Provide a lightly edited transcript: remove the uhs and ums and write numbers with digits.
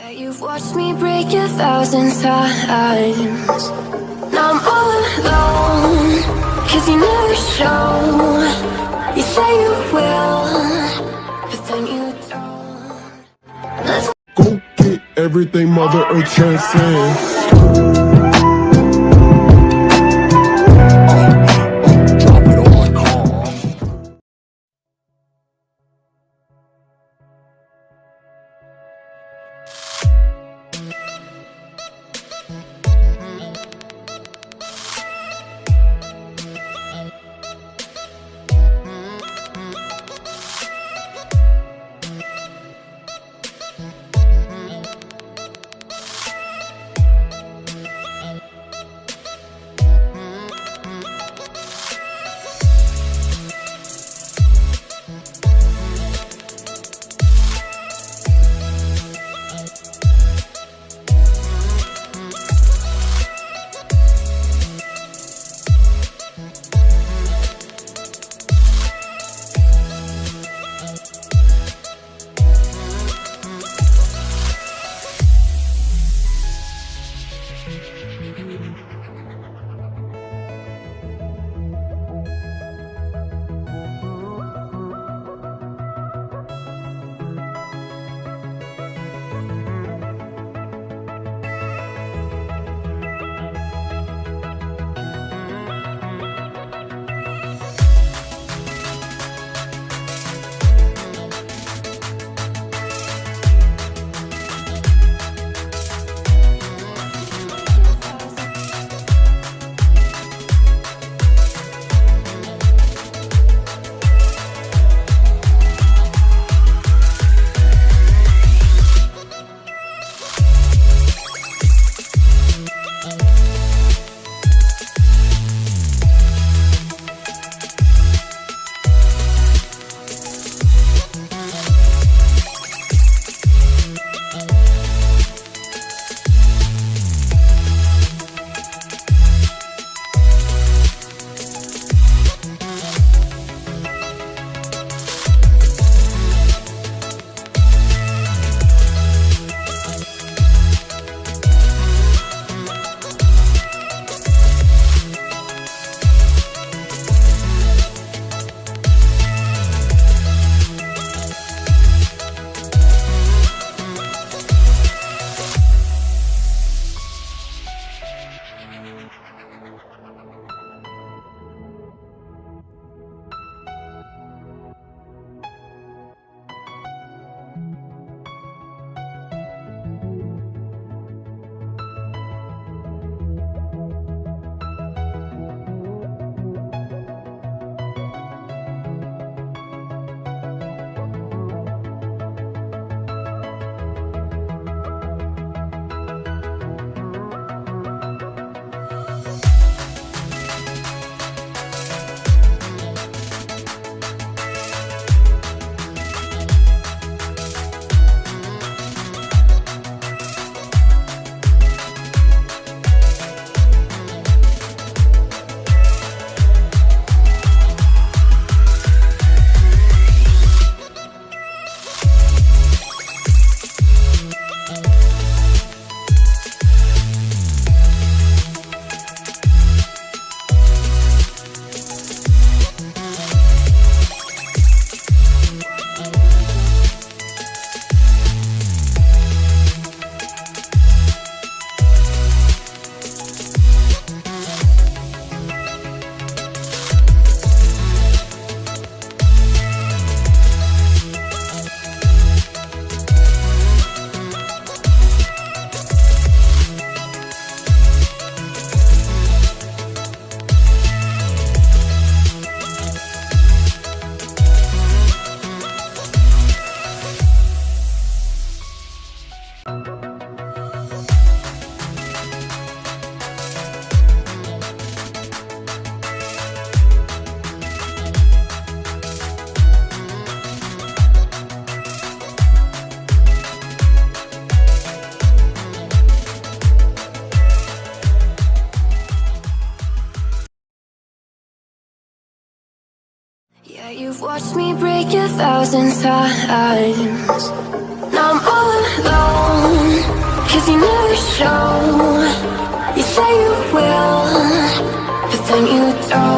Yeah, you've watched me break 1,000 times. Now I'm all alone, 'cause you never show. You say you will, but then you don't. Let's go get everything Mother Earth transcends. Drop it on my car. Yeah, you've watched me break 1,000 times. Now I'm all alone, show. You say you will, but then you don't.